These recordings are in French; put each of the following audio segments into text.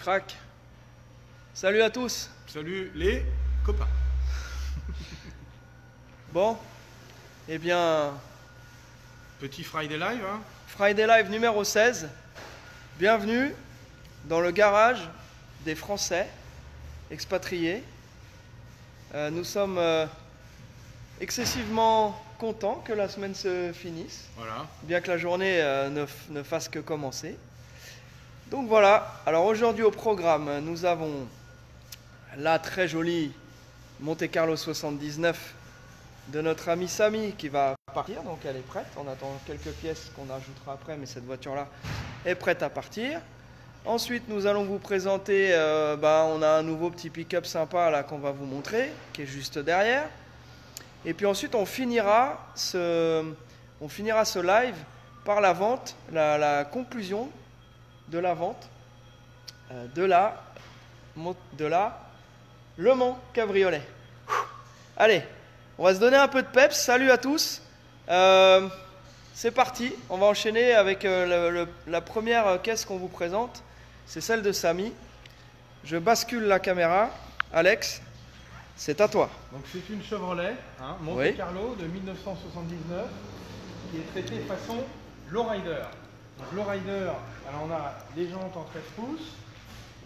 Crac. Salut à tous. Salut les copains. Bon, eh bien, Petit Friday Live, hein. Friday Live numéro 16. Bienvenue dans le garage des Français expatriés. Nous sommes excessivement contents que la semaine se finisse, Voilà. bien que la journée ne fasse que commencer. Donc voilà, alors aujourd'hui au programme, nous avons la très jolie Monte Carlo 79 de notre ami Samy qui va partir, donc elle est prête. On attend quelques pièces qu'on ajoutera après, mais cette voiture-là est prête à partir. Ensuite, nous allons vous présenter, on a un nouveau petit pick-up sympa là qu'on va vous montrer, qui est juste derrière. Et puis ensuite, on finira ce live par la vente, la conclusion de la vente de la Le Mans Cabriolet. Allez, on va se donner un peu de peps. Salut à tous. C'est parti. On va enchaîner avec la première caisse qu'on vous présente. C'est celle de Samy. Je bascule la caméra. Alex, c'est à toi. Donc c'est une Chevrolet, hein, Monte Oui. Carlo de 1979, qui est traitée façon lowrider. Donc lowrider, alors on a les jantes en 13 pouces,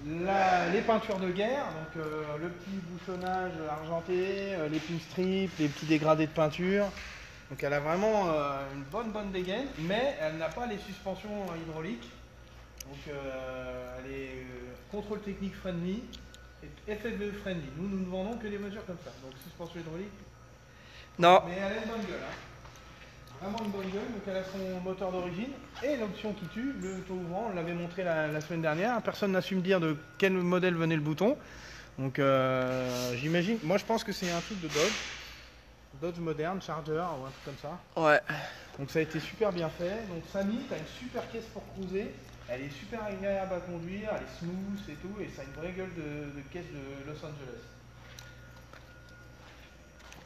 les peintures de guerre, donc le petit bouchonnage argenté, les pinstrips, les petits dégradés de peinture. Donc elle a vraiment une bonne dégaine, mais elle n'a pas les suspensions hydrauliques. Donc elle est contrôle technique friendly et FFE friendly. Nous ne vendons que des voitures comme ça. Donc suspension hydraulique. Non, Mais elle a une bonne gueule. Hein. Vraiment une bonne gueule. Donc elle a son moteur d'origine et l'option qui tue, le taux ouvrant. On l'avait montré la semaine dernière. Personne n'a su me dire de quel modèle venait le bouton. Donc j'imagine. Moi je pense que c'est un truc de Dodge. Dodge moderne, Charger ou un truc comme ça. ouais. Donc ça a été super bien fait. Donc Samy, tu as une super caisse pour cruiser. Elle est super agréable à conduire, elle est smooth et tout, et ça a une vraie gueule de caisse de Los Angeles.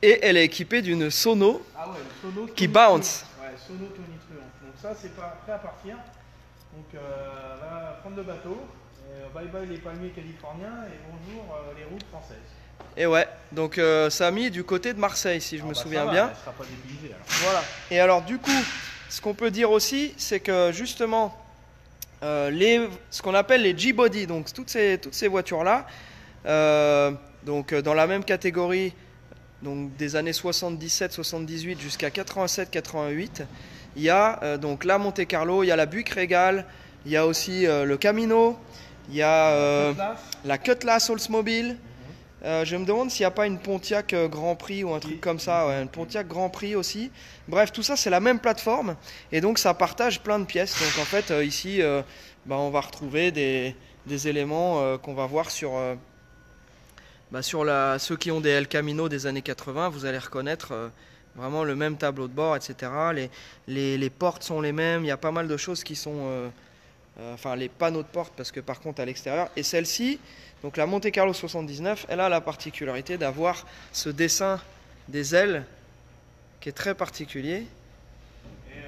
Et elle est équipée d'une Sono Ah ouais, le Sono qui Tony bounce. Truant. Ouais, Sono Tony Truant. Donc ça c'est pas prêt à partir. Donc va prendre le bateau. Bye bye les palmiers californiens et bonjour les routes françaises. Et ouais, donc Samy du côté de Marseille, si je me souviens Ça va, bien. elle sera pas dépaysée alors. Voilà. Et alors du coup, ce qu'on peut dire aussi, c'est que justement, ce qu'on appelle les G-Body, donc toutes ces voitures-là, donc dans la même catégorie, donc des années 77-78 jusqu'à 87-88, il y a donc la Monte Carlo, il y a la Buick Regal, il y a aussi le Camino, il y a la Cutlass Oldsmobile. Je me demande s'il n'y a pas une Pontiac Grand Prix ou un truc comme ça, ouais, une Pontiac Grand Prix aussi. Bref, tout ça c'est la même plateforme et donc ça partage plein de pièces. Donc en fait ici on va retrouver des éléments qu'on va voir sur ceux qui ont des El Camino des années 80. Vous allez reconnaître vraiment le même tableau de bord, etc. Les portes sont les mêmes, il y a pas mal de choses qui sont... les panneaux de porte parce que par contre à l'extérieur. Et celle-ci, donc la Monte Carlo 79, elle a la particularité d'avoir ce dessin des ailes qui est très particulier.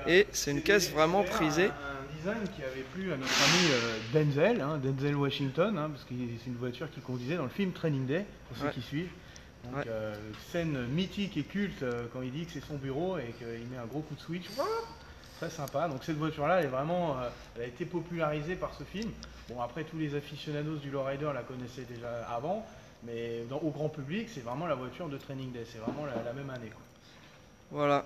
Et c'est une caisse vraiment prisée. Un design qui avait plu à notre ami Denzel, Denzel Washington, parce que c'est une voiture qu'il conduisait dans le film Training Day, pour ceux qui suivent. Donc scène mythique et culte quand il dit que c'est son bureau et qu'il met un gros coup de switch. Très sympa. Donc cette voiture-là, elle a été popularisée par ce film. Bon, après tous les aficionados du lowrider la connaissaient déjà avant, mais au grand public, c'est vraiment la voiture de Training Day. C'est vraiment la même année, quoi. Voilà.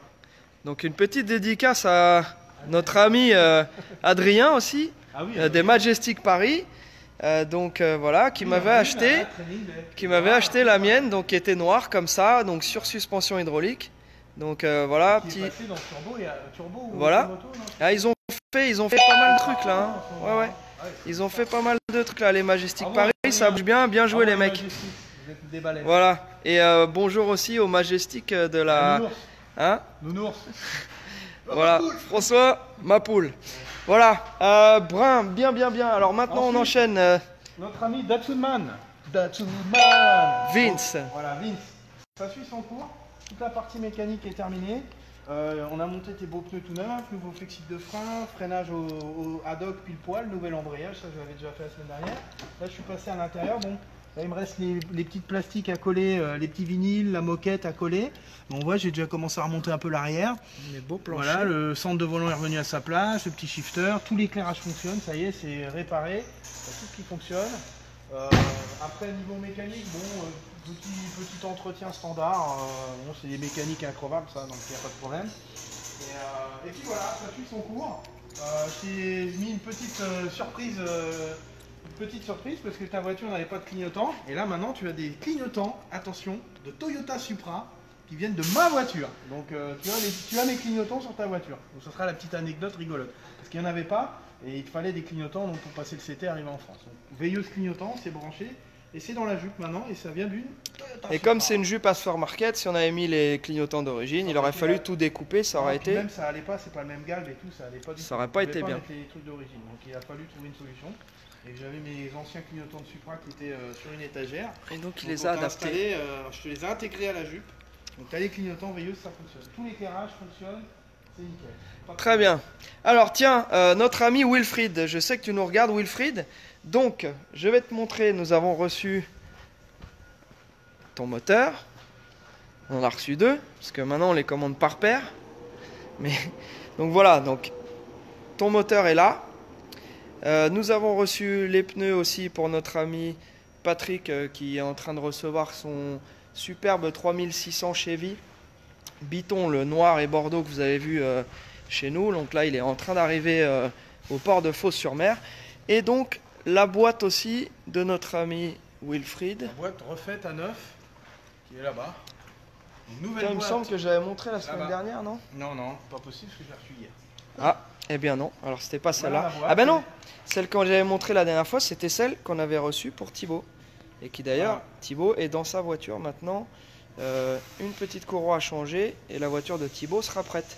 Donc une petite dédicace à notre ami Adrien aussi, des Majestic Paris. Voilà, qui m'avait acheté la mienne, donc qui était noire comme ça, donc sur suspension hydraulique. Donc voilà, Qui est passé dans turbo et turbo voilà. moto, non Ils ont fait pas mal de trucs là. Hein. Ouais. Ils ont fait pas mal de trucs là, les Majestic Paris. Ça bouge bien joué les mecs. Vous êtes des balais. Voilà. Et bonjour aussi aux Majestic de la. Hein? Nounours. Voilà. François, ma poule. Voilà. Brun, bien. Alors maintenant on enchaîne. Notre ami Datsunman. Vince. Voilà, Vince. Ça suit son cours. Toute la partie mécanique est terminée. On a monté tes beaux pneus tout neufs, nouveau flexible de frein, freinage au ad hoc pile poil, nouvel embrayage, ça je l'avais déjà fait la semaine dernière. Là je suis passé à l'intérieur, bon, là il me reste les petites plastiques à coller, les petits vinyles, la moquette à coller. Bon, on voit, j'ai déjà commencé à remonter un peu l'arrière. Les beaux planchers. Voilà, le centre de volant est revenu à sa place, le petit shifter, tout l'éclairage fonctionne, ça y est, c'est réparé, il y a tout ce qui fonctionne. Après niveau mécanique, bon, petit entretien standard, bon, c'est des mécaniques increvables ça, donc il n'y a pas de problème. Et puis voilà, ça suit son cours. J'ai mis une petite surprise parce que ta voiture n'avait pas de clignotant. Et là maintenant tu as des clignotants, attention, de Toyota Supra qui viennent de ma voiture. Donc tu as mes clignotants sur ta voiture. Donc ça sera la petite anecdote rigolote. Parce qu'il n'y en avait pas. Et il fallait des clignotants donc, pour passer le CT arrivé en France. Donc, veilleuse clignotant, c'est branché. Et c'est dans la jupe maintenant. Et ça vient d'une Toyota Supra. Et comme c'est une jupe aftermarket, si on avait mis les clignotants d'origine, il aurait fallu tout découper, ça aurait été... Même ça allait pas, c'est pas le même galbe et tout, ça allait pas du tout. Ça aurait pas été bien. Mettre les trucs d'origine. Donc il a fallu trouver une solution. Et j'avais mes anciens clignotants de Supra qui étaient sur une étagère. Et donc il les a adaptés. Je te les ai intégrés à la jupe. Donc tu as les clignotants veilleuses, ça fonctionne. Tout l'éclairage fonctionne, c'est nickel. Très bien. Alors tiens, notre ami Wilfried, je sais que tu nous regardes Wilfried, donc je vais te montrer, nous avons reçu ton moteur, on en a reçu 2, parce que maintenant on les commande par paire, mais donc voilà, donc ton moteur est là, nous avons reçu les pneus aussi pour notre ami Patrick qui est en train de recevoir son superbe 3600 Chevy Biton, le noir et bordeaux que vous avez vu chez nous. Donc là il est en train d'arriver au port de Fos-sur-Mer. Et donc la boîte aussi de notre ami Wilfried. La boîte refaite à neuf qui est là-bas. Une nouvelle Il me boîte. semble que j'avais montré la semaine Là-bas. dernière, non? Non, non, pas possible parce que je l'ai reçu hier. Ah, eh bien non. Alors c'était pas celle-là. Voilà la boîte. Ah ben non. Celle que j'avais montrée la dernière fois, c'était celle qu'on avait reçue pour Thibaut. Et qui d'ailleurs, Voilà. Thibaut est dans sa voiture maintenant. Une petite courroie à changer et la voiture de Thibaut sera prête.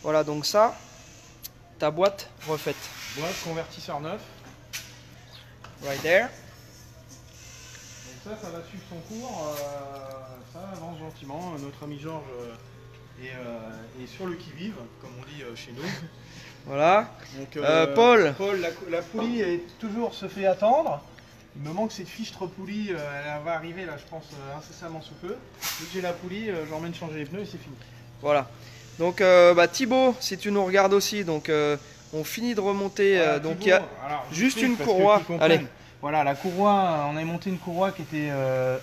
Voilà, donc ça, ta boîte refaite. Boîte convertisseur neuf. Right there. Donc ça va suivre son cours. Ça avance gentiment. Notre ami Georges est sur le qui-vive, comme on dit chez nous. Voilà. Donc, Paul. Paul, la poulie se fait attendre. Il me manque cette fichtre poulie, elle va arriver là, je pense, incessamment sous peu. Dès que j'ai la poulie, j'emmène changer les pneus et c'est fini. Voilà. Donc Thibaut, si tu nous regardes aussi, donc on finit de remonter. Voilà, Donc Thibaut, il y a alors, juste une parce que courroie. qu'ils comprennent. Allez. Voilà, la courroie, on a monté une courroie qui était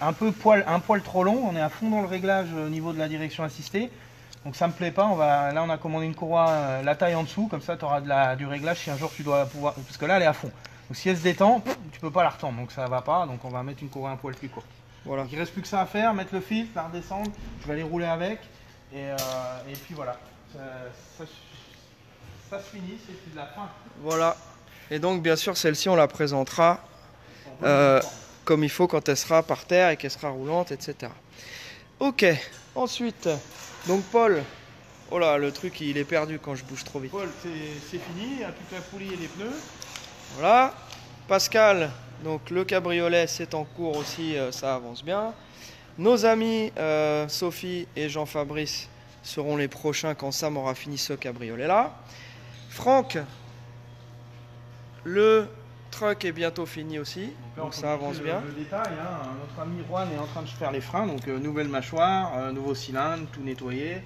un poil trop long. On est à fond dans le réglage au niveau de la direction assistée. Donc ça me plaît pas. Là, on a commandé une courroie, la taille en dessous, comme ça tu auras du réglage si un jour tu dois pouvoir. Parce que là, elle est à fond. Donc si elle se détend, tu peux pas la retendre, donc ça va pas. Donc on va mettre une courroie un poil plus courte. Voilà. Donc il reste plus que ça à faire, mettre le filtre, la redescendre. Je vais aller rouler avec. Et puis voilà. Ça se finit, c'est de la fin. Voilà. Et donc bien sûr celle-ci on la présentera comme il faut quand elle sera par terre et qu'elle sera roulante, etc. Ok. Ensuite, donc Paul. Oh là, le truc il est perdu quand je bouge trop vite. Paul, c'est fini, il y a toute la poulie et les pneus. Voilà. Pascal, donc le cabriolet c'est en cours aussi, ça avance bien. Nos amis Sophie et Jean-Fabrice seront les prochains quand Sam aura fini ce cabriolet là. Franck, le truck est bientôt fini aussi, donc ça avance bien. Le détail, hein, notre ami Juan est en train de faire les freins, donc nouvelle mâchoire, nouveau cylindre, tout nettoyé,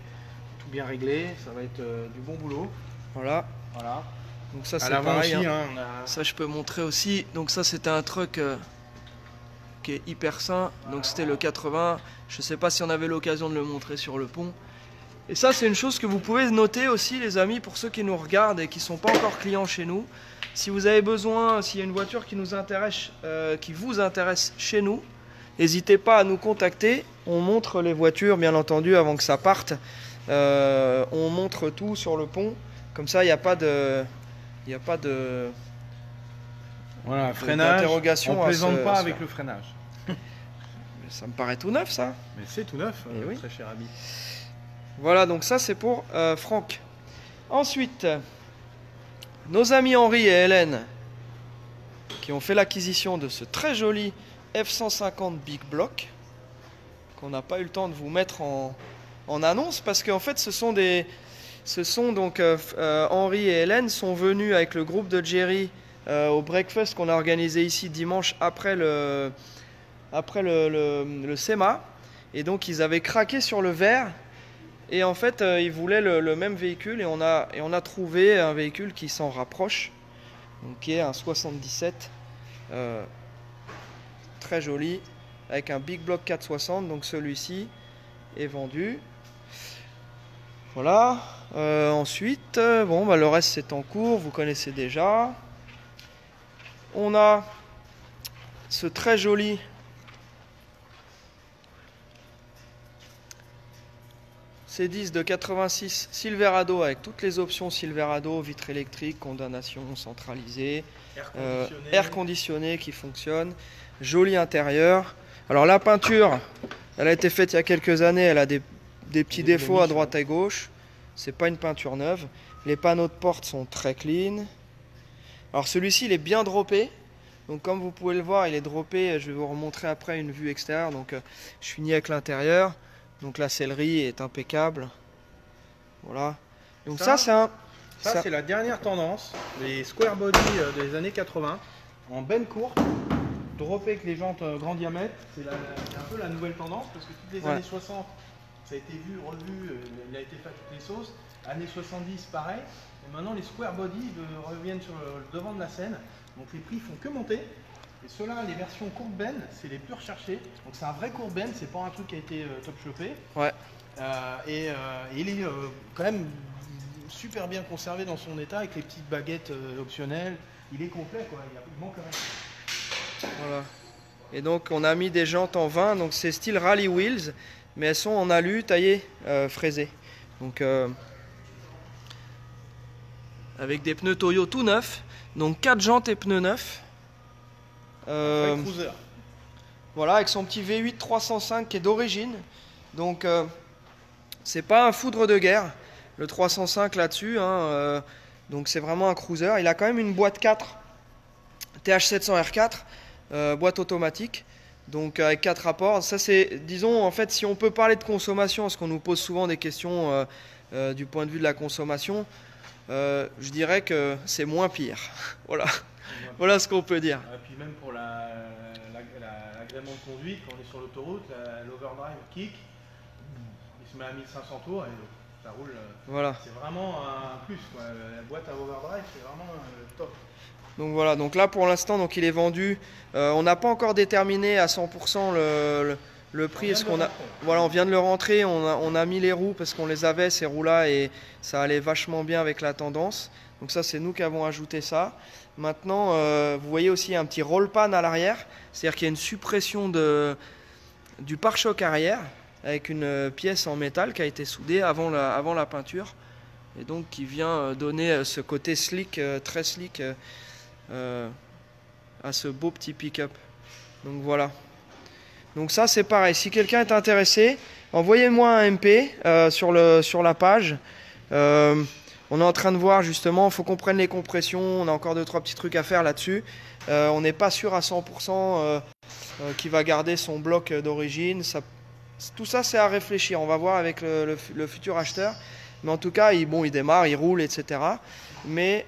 tout bien réglé, ça va être du bon boulot. Voilà. Voilà. Donc ça À c'est l'avant pareil. aussi, Hein. hein, Ça je peux montrer aussi. Donc ça c'était un truck qui est hyper sain. Donc c'était le 80. Je sais pas si on avait l'occasion de le montrer sur le pont. Et ça c'est une chose que vous pouvez noter aussi les amis pour ceux qui nous regardent et qui ne sont pas encore clients chez nous. Si vous avez besoin, s'il y a une voiture qui nous intéresse, qui vous intéresse chez nous, n'hésitez pas à nous contacter. On montre les voitures bien entendu avant que ça parte. On montre tout sur le pont. Comme ça il n'y a pas de... Il n'y a pas de... Voilà, freinage, d'interrogation on à plaisante se- pas à se avec faire. le freinage. Ça me paraît tout neuf ça. Mais c'est tout neuf, Eh oui. très cher ami. Voilà, donc ça c'est pour Franck. Ensuite, nos amis Henri et Hélène qui ont fait l'acquisition de ce très joli F-150 Big Block qu'on n'a pas eu le temps de vous mettre en en annonce parce qu'en fait Henri et Hélène sont venus avec le groupe de Jerry au breakfast qu'on a organisé ici dimanche après le SEMA, et donc ils avaient craqué sur le vert et en fait ils voulaient le même véhicule et on a trouvé un véhicule qui s'en rapproche, donc qui est un 77 très joli avec un Big Block 460. Donc celui-ci est vendu. Voilà. Ensuite, le reste c'est en cours, vous connaissez déjà. On a ce très joli C10 de 86 Silverado avec toutes les options Silverado, vitre électrique, condamnation centralisée, air conditionné qui fonctionne, joli intérieur. Alors la peinture, elle a été faite il y a quelques années, elle a des petits défauts à droite et à gauche. C'est pas une peinture neuve. Les panneaux de porte sont très clean. Alors celui-ci il est bien droppé. Donc comme vous pouvez le voir, il est droppé. Je vais vous remontrer après une vue extérieure. Donc je finis avec l'intérieur. Donc la sellerie est impeccable. Voilà. Donc ça c'est la dernière tendance. Les square body des années 80 en benne courte, droppé avec les jantes grand diamètre. C'est un peu la nouvelle tendance parce que toutes les années 60, ça a été vu, revu, il a été fait à toutes les sauces. Années 70, pareil. Et maintenant, les square body reviennent sur le devant de la scène. Donc les prix font que monter. Et ceux-là, les versions courte benne, c'est les plus recherchés. Donc c'est un vrai court benne, c'est pas un truc qui a été top chopé. Ouais. Il est quand même super bien conservé dans son état avec les petites baguettes optionnelles. Il est complet, quoi. Il manque rien. Voilà. Et donc on a mis des jantes en 20, donc c'est style Rally Wheels, mais elles sont en alu taillé, fraisé. Donc avec des pneus Toyo tout neufs, donc 4 jantes et pneus neufs. Cruiser. Voilà, avec son petit V8 305 qui est d'origine. Donc c'est pas un foudre de guerre, le 305 là-dessus. Donc c'est vraiment un cruiser. Il a quand même une boîte 4 TH700 R4, boîte automatique. Donc avec 4 rapports. Ça c'est, disons, en fait, si on peut parler de consommation, parce qu'on nous pose souvent des questions du point de vue de la consommation, je dirais que c'est moins pire. Voilà. Voilà ce qu'on peut dire. Et puis même pour l'agrément de conduite, quand on est sur l'autoroute, l'overdrive kick, il se met à 1500 tours et ça roule. Voilà. C'est vraiment un plus, quoi. La boîte à overdrive, c'est vraiment top. Donc voilà, donc là pour l'instant donc il est vendu. On n'a pas encore déterminé à 100% le prix. On vient de le rentrer, on a mis les roues parce qu'on les avait ces roues-là et ça allait vachement bien avec la tendance. Donc ça c'est nous qui avons ajouté ça. Maintenant vous voyez aussi un petit roll pan à l'arrière, c'est-à-dire qu'il y a une suppression du pare-choc arrière avec une pièce en métal qui a été soudée avant la peinture et donc qui vient donner ce côté slick, très slick à ce beau petit pick-up. Donc voilà. Donc ça c'est pareil, si quelqu'un est intéressé, envoyez-moi un MP sur la page. On est en train de voir justement, il faut qu'on prenne les compressions, on a encore 2-3 petits trucs à faire là-dessus. On n'est pas sûr à 100% qu'il va garder son bloc d'origine. Tout ça c'est à réfléchir, on va voir avec le futur acheteur. Mais en tout cas, il démarre, il roule, etc. Mais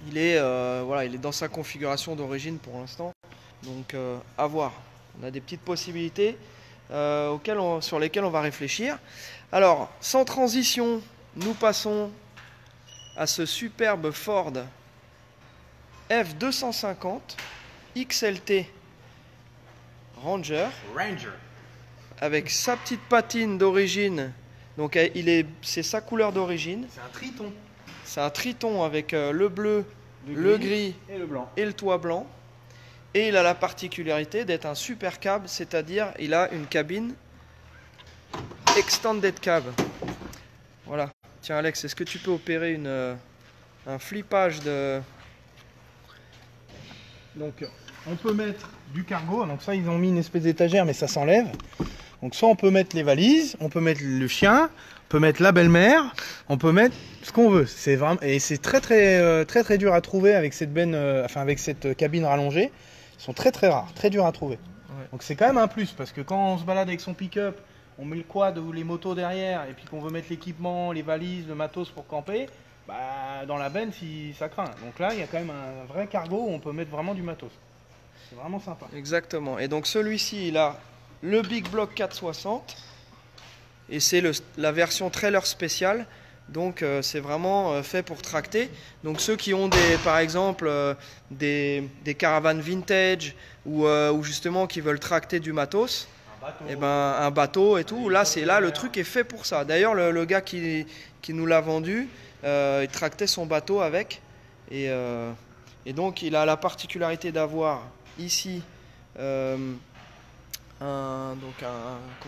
il est dans sa configuration d'origine pour l'instant. Donc à voir. On a des petites possibilités sur lesquelles on va réfléchir. Alors, sans transition, nous passons à ce superbe Ford F250 XLT Ranger. Avec sa petite patine d'origine. Donc c'est sa couleur d'origine. C'est un triton. C'est un triton avec le bleu, le gris et le blanc. Et le toit blanc. Et il a la particularité d'être un super cab, c'est-à-dire il a une cabine extended cab. Voilà. Tiens Alex, est-ce que tu peux opérer un flippage de... Donc on peut mettre du cargo. Donc ça ils ont mis une espèce d'étagère mais ça s'enlève. Donc soit on peut mettre les valises, on peut mettre le chien, on peut mettre la belle-mère, on peut mettre ce qu'on veut. C'est vraiment et c'est très dur à trouver avec cette avec cette cabine rallongée. Ils sont très rares, très durs à trouver. Ouais. Donc c'est quand même un plus parce que quand on se balade avec son pick-up on met le quad ou les motos derrière et puis qu'on veut mettre l'équipement, les valises, le matos pour camper, bah, dans la benne si ça craint. Donc là il y a quand même un vrai cargo où on peut mettre vraiment du matos. C'est vraiment sympa. Exactement. Et donc celui-ci, il a le Big Block 460 et c'est la version trailer spéciale. Donc c'est vraiment fait pour tracter. Donc ceux qui ont par exemple des caravanes vintage ou justement qui veulent tracter du matos, et ben un bateau et tout. Là le truc est fait pour ça. D'ailleurs le gars qui nous l'a vendu, il tractait son bateau avec et donc il a la particularité d'avoir ici comment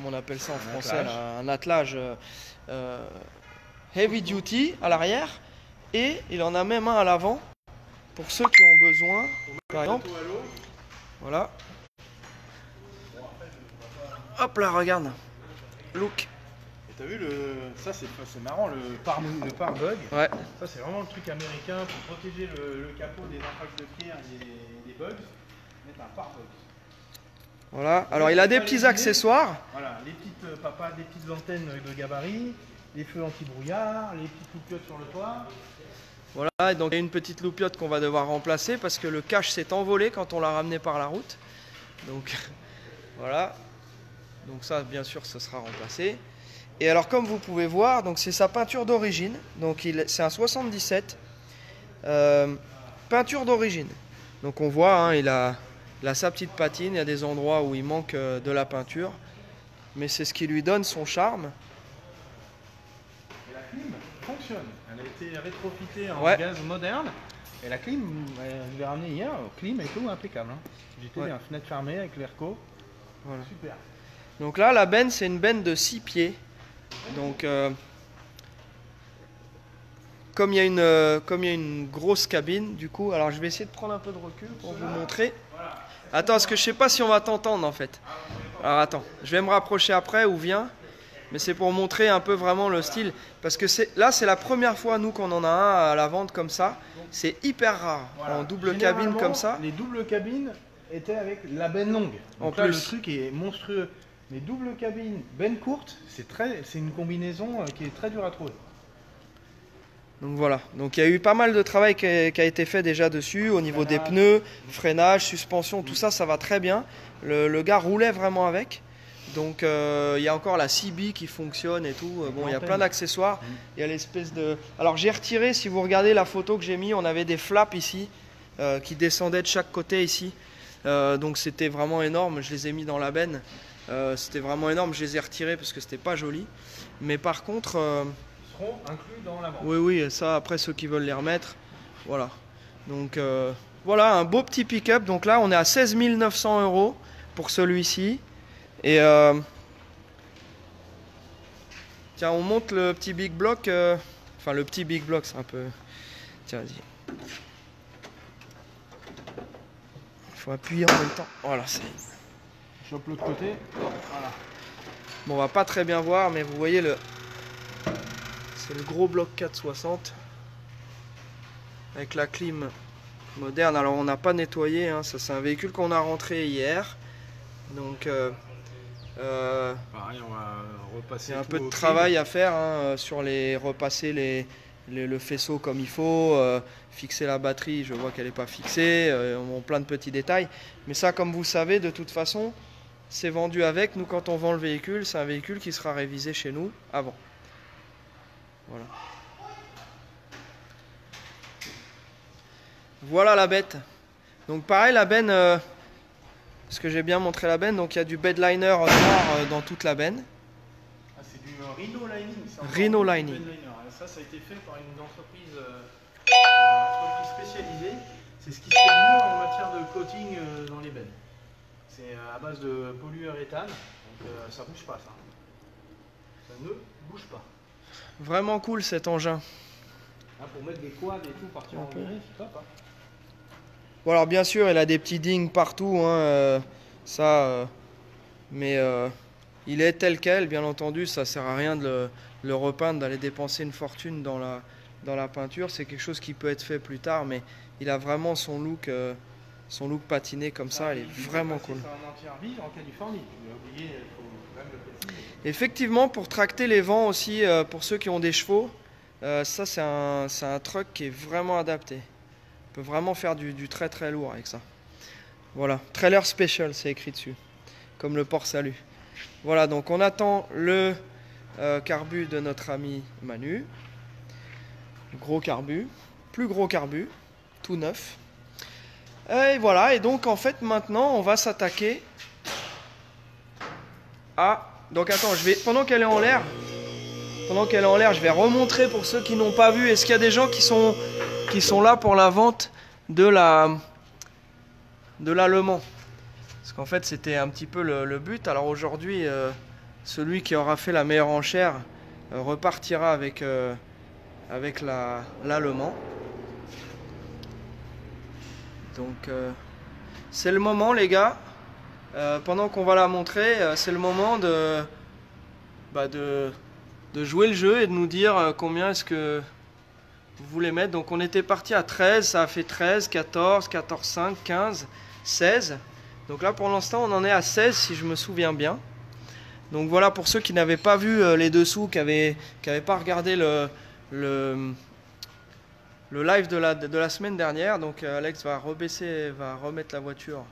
on appelle ça en français là, un attelage heavy duty à l'arrière et il en a même un à l'avant pour ceux qui ont besoin par exemple. Voilà. Hop là, regarde. Look. Et t'as vu ça c'est marrant, le pare-bug. Ouais. Ça c'est vraiment le truc américain pour protéger le capot des impacts de pierre et des bugs. Mettre un pare-bug. Voilà. Alors il a des petits accessoires. Voilà, les petites antennes de gabarit, les feux anti-brouillard, les petites loupiottes sur le toit. Voilà, et donc il y a une petite loupiote qu'on va devoir remplacer parce que le cache s'est envolé quand on l'a ramené par la route. Donc voilà. Donc ça, bien sûr, ce sera remplacé. Et alors, comme vous pouvez voir, donc c'est sa peinture d'origine. Donc c'est un 77. Peinture d'origine. Donc on voit, hein, il a sa petite patine. Il y a des endroits où il manque de la peinture. Mais c'est ce qui lui donne son charme. Et la clim fonctionne. Elle a été rétrofitée en gaz moderne. Et la clim, je l'ai ramenée hier, clim et tout, impeccable. Hein. J'étais bien, fenêtre fermée avec l'airco. Voilà. Super. Donc là, la benne, c'est une benne de 6 pieds. Donc, comme il y a une grosse cabine, du coup, alors je vais essayer de prendre un peu de recul pour vous montrer. Attends, parce que je sais pas si on va t'entendre en fait. Alors attends, je vais me rapprocher après ou viens. Mais c'est pour montrer un peu vraiment le style. Parce que là, c'est la première fois, nous, qu'on en a un à la vente comme ça. C'est hyper rare, en double cabine comme ça. Les doubles cabines étaient avec la benne longue. Donc là, le truc est monstrueux. Les doubles cabines, benne courte, c'est une combinaison qui est très dure à trouver. Donc voilà, donc il y a eu pas mal de travail qui a été fait déjà dessus, au niveau des pneus, freinage, suspension, tout ça, ça va très bien. Le gars roulait vraiment avec. Donc il y a encore la CB qui fonctionne et tout. Bon, il y a plein d'accessoires. Il y a l'espèce de... Alors j'ai retiré, si vous regardez la photo que j'ai mis, on avait des flaps ici qui descendaient de chaque côté ici. Donc c'était vraiment énorme, je les ai mis dans la benne. C'était vraiment énorme, je les ai retirés parce que c'était pas joli. Mais par contre... Ils seront inclus dans la vente. Oui, ça après ceux qui veulent les remettre. Voilà. Donc voilà, un beau petit pick-up. Donc là on est à 16 900 € pour celui-ci. Et tiens, on monte le petit Big Block. Enfin le petit Big Block c'est un peu... Tiens, vas-y. Il faut appuyer en même temps. Voilà, c'est... Chope l'autre côté. Voilà. Bon, on va pas très bien voir, mais vous voyez c'est le gros bloc 460 avec la clim moderne. Alors on n'a pas nettoyé, hein. Ça c'est un véhicule qu'on a rentré hier. Donc pareil, on va repasser. Il y a un peu de travail à faire, hein, sur repasser le faisceau comme il faut, fixer la batterie, je vois qu'elle n'est pas fixée, on plein de petits détails. Mais ça, comme vous savez, de toute façon, c'est vendu avec. Nous, quand on vend le véhicule, c'est un véhicule qui sera révisé chez nous avant. Voilà. Voilà la bête. Donc pareil, la benne, parce que j'ai bien montré la benne, donc il y a du bedliner noir dans toute la benne. Ah, c'est du Rhino Lining. Rhino Lining. Ça a été fait par une entreprise spécialisée. C'est ce qui se fait mieux en matière de coating dans les bennes. C'est à base de polyuréthane, donc ça bouge pas ça. Ça ne bouge pas. Vraiment cool cet engin. Ah, pour mettre des quads et tout, partir en virée, c'est top. Hein. Bon, alors bien sûr, il a des petits dings partout, hein, mais il est tel quel, bien entendu. Ça sert à rien de le repeindre, d'aller dépenser une fortune dans la peinture. C'est quelque chose qui peut être fait plus tard, mais il a vraiment son look patiné comme ça. Il est vraiment cool. C'est un entier vie en Californie. Tu l'as oublié, il faut Effectivement, pour tracter les vents aussi, pour ceux qui ont des chevaux, ça c'est un truck qui est vraiment adapté. On peut vraiment faire du très très lourd avec ça. Voilà, trailer special, c'est écrit dessus, comme le port salut. Voilà, donc on attend le carbu de notre ami Manu. Gros carbu, plus gros carbu, tout neuf. Et voilà, et donc en fait maintenant on va s'attaquer à... Donc attends, pendant qu'elle est en l'air, je vais remontrer pour ceux qui n'ont pas vu. Est-ce qu'il y a des gens qui sont là pour la vente de l'Allemand? Parce qu'en fait c'était un petit peu le but. Alors aujourd'hui, celui qui aura fait la meilleure enchère repartira avec l'Allemand. Donc c'est le moment les gars. Pendant qu'on va la montrer, c'est le moment de jouer le jeu et de nous dire combien est-ce que vous voulez mettre. Donc on était parti à 13, ça a fait 13, 14, 14,5, 15, 16. Donc là pour l'instant on en est à 16 si je me souviens bien. Donc voilà pour ceux qui n'avaient pas vu les dessous, qui n'avaient pas regardé le live de la semaine dernière. Donc Alex va remettre la voiture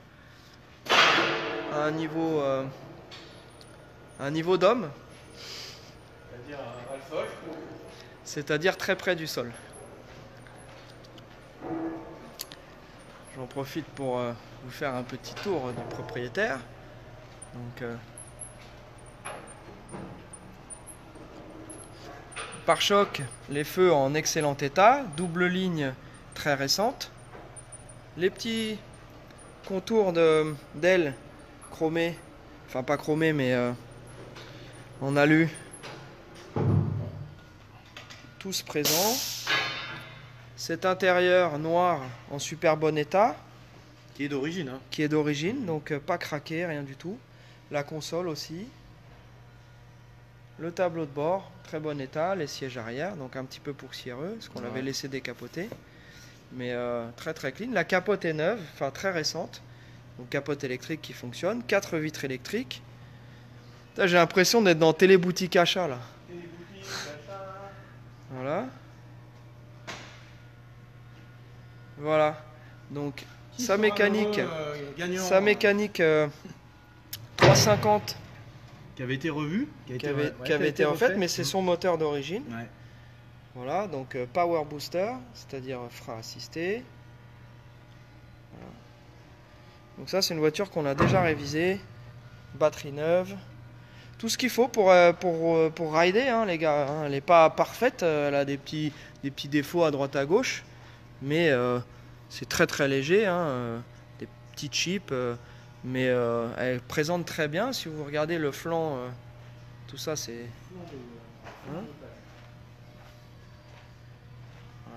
à un niveau d'homme, c'est-à-dire très près du sol. J'en profite pour vous faire un petit tour du propriétaire. Donc pare-choc, les feux en excellent état, double ligne très récente, les petits contours d'ailes chromés, enfin pas chromés mais en alu, tous présents. Cet intérieur noir en super bon état, qui est d'origine, hein. Qui est d'origine, donc pas craqué, rien du tout. La console aussi, le tableau de bord très bon état, les sièges arrière donc un petit peu poussiéreux parce qu'on l'avait laissé décapoter, mais très très clean. La capote est neuve, enfin très récente. Donc capote électrique qui fonctionne, 4 vitres électriques. J'ai l'impression d'être dans Téléboutique Achat là. Voilà. Voilà. Donc sa mécanique 350 qui avait été revu, qui avait été refaite, mais c'est son moteur d'origine. Ouais. Voilà, donc power booster, c'est-à-dire frein assisté. Voilà. Donc ça c'est une voiture qu'on a déjà révisée, batterie neuve, tout ce qu'il faut pour rider hein, les gars. Hein. Elle n'est pas parfaite, elle a des petits défauts à droite à gauche, mais c'est très très léger, hein, des petits chips, mais elle présente très bien. Si vous regardez le flanc, tout ça c'est... Hein,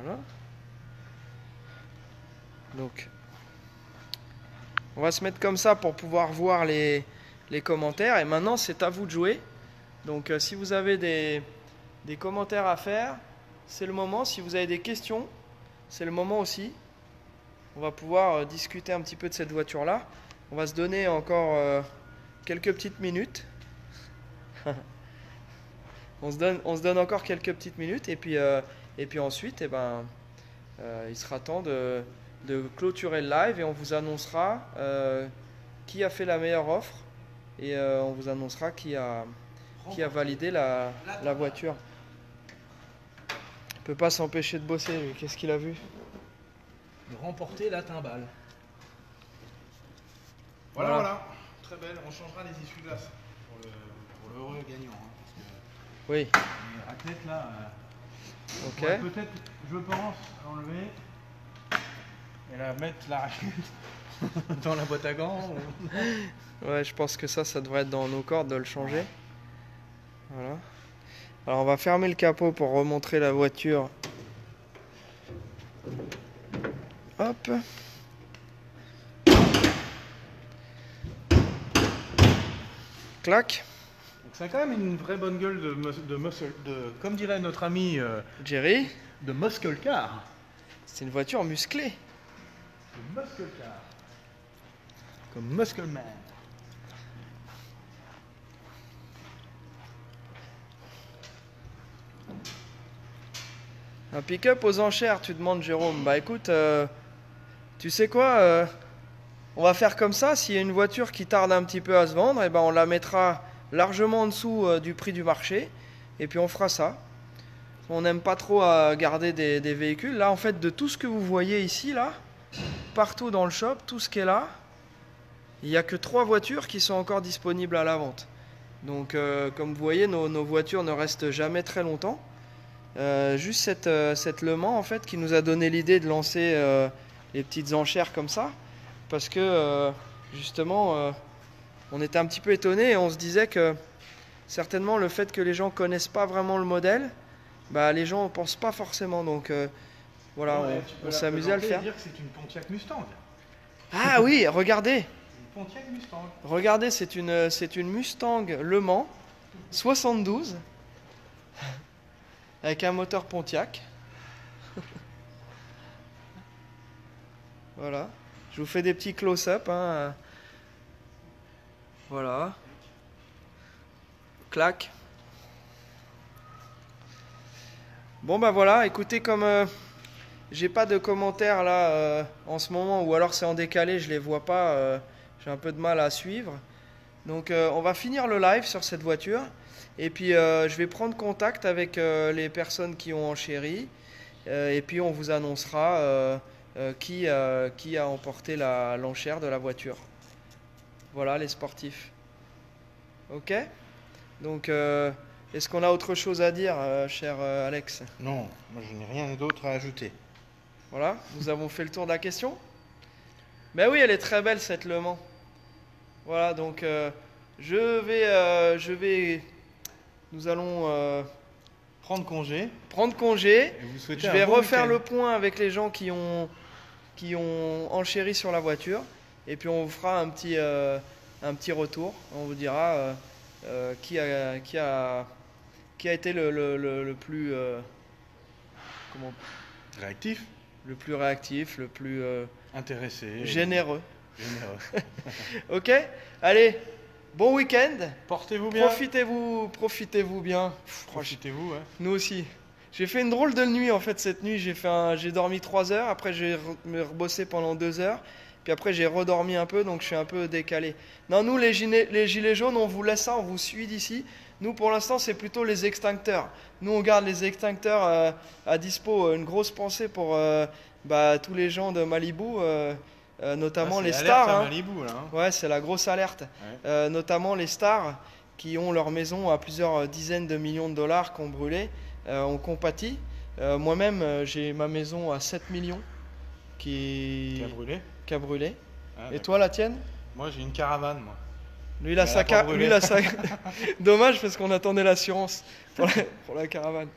voilà. Donc on va se mettre comme ça pour pouvoir voir les commentaires. Et maintenant c'est à vous de jouer. Donc si vous avez des commentaires à faire, c'est le moment. Si vous avez des questions, c'est le moment aussi. On va pouvoir discuter un petit peu de cette voiture là. On va se donner encore quelques petites minutes. on se donne encore quelques petites minutes et puis ensuite il sera temps de clôturer le live et on vous annoncera qui a fait la meilleure offre et on vous annoncera qui a validé la voiture. Il ne peut pas s'empêcher de bosser lui. Qu'est-ce qu'il a vu? De remporter la timbale. Voilà. Très belle. On changera les essuie-glaces pour l'heureux gagnant. Hein, parce que oui. À tête là. Ok. Peut-être, je pense, enlever et la mettre la rachette dans la boîte à gants. Ouais, je pense que ça devrait être dans nos cordes de le changer. Voilà. Alors on va fermer le capot pour remontrer la voiture. Hop. Clac. Donc ça a quand même une vraie bonne gueule comme dirait notre ami Jerry, de muscle car. C'est une voiture musclée. De muscle car. Comme Muscle Man. Un pick-up aux enchères, tu demandes, Jérôme. Bah écoute, tu sais quoi, on va faire comme ça. S'il y a une voiture qui tarde un petit peu à se vendre, et ben on la mettra largement en dessous du prix du marché. Et puis on fera ça. On n'aime pas trop garder des véhicules. Là, en fait, de tout ce que vous voyez ici, là, partout dans le shop, tout ce qui est là, il n'y a que 3 voitures qui sont encore disponibles à la vente. Donc, comme vous voyez, nos voitures ne restent jamais très longtemps. Juste cette Le Mans, en fait, qui nous a donné l'idée de lancer les petites enchères comme ça. Parce que, justement, on était un petit peu étonnés et on se disait que certainement le fait que les gens connaissent pas vraiment le modèle, bah, les gens ne pensent pas forcément. Donc, voilà, on s'est amusé à le faire. Dire que c'est une Pontiac Mustang. Ah oui, regardez! Une Pontiac Mustang. Regardez, c'est une Mustang Le Mans 72 avec un moteur Pontiac. Voilà. Je vous fais des petits close-up. Hein. Voilà. Clac. Bon bah voilà, écoutez, comme j'ai pas de commentaires là en ce moment, ou alors c'est en décalé, je les vois pas, j'ai un peu de mal à suivre. Donc on va finir le live sur cette voiture. Et puis je vais prendre contact avec les personnes qui ont enchéri. Et puis on vous annoncera qui a emporté l'enchère de la voiture. Voilà les sportifs. Ok? Donc est-ce qu'on a autre chose à dire, cher Alex? Non, moi je n'ai rien d'autre à ajouter. Voilà, nous avons fait le tour de la question. Ben oui, elle est très belle cette Le Mans. Voilà, donc nous allons Prendre congé. prendre congé. Et vous souhaitez Je vais un bon refaire week-end. le point avec les gens qui ont enchéri sur la voiture. Et puis on vous fera un petit retour. On vous dira qui a été le plus Réactif, le plus réactif, le plus intéressé, généreux. généreux. Ok? Allez, bon week-end. Portez-vous bien. Profitez-vous bien. Profitez-vous, ouais. Nous aussi. J'ai fait une drôle de nuit en fait cette nuit. J'ai dormi 3 heures. Après j'ai me rebossé pendant 2 heures. Puis après j'ai redormi un peu, donc je suis un peu décalé. Non, nous les gilets jaunes, on vous laisse ça, on vous suit d'ici. Nous pour l'instant c'est plutôt les extincteurs. Nous on garde les extincteurs à dispo. Une grosse pensée pour tous les gens de Malibu, notamment les stars. À Hein. Malibu, là, hein. Ouais, c'est la grosse alerte. Ouais. Notamment les stars qui ont leur maison à plusieurs dizaines de millions de dollars qui ont brûlé. On compatit. Moi-même, j'ai ma maison à 7 millions Qui a brûlé. qui a brûlé. Ah, Et d'accord. toi, la tienne? Moi j'ai une caravane, moi. Lui, la Elle a pas brûlé. Dommage parce qu'on attendait l'assurance pour la caravane.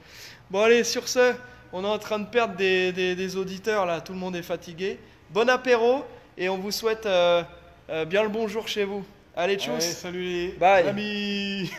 Bon, allez, sur ce, on est en train de perdre des auditeurs là. Tout le monde est fatigué. Bon apéro et on vous souhaite bien le bonjour chez vous. Allez, tchuss. Allez, salut les Bye. amis.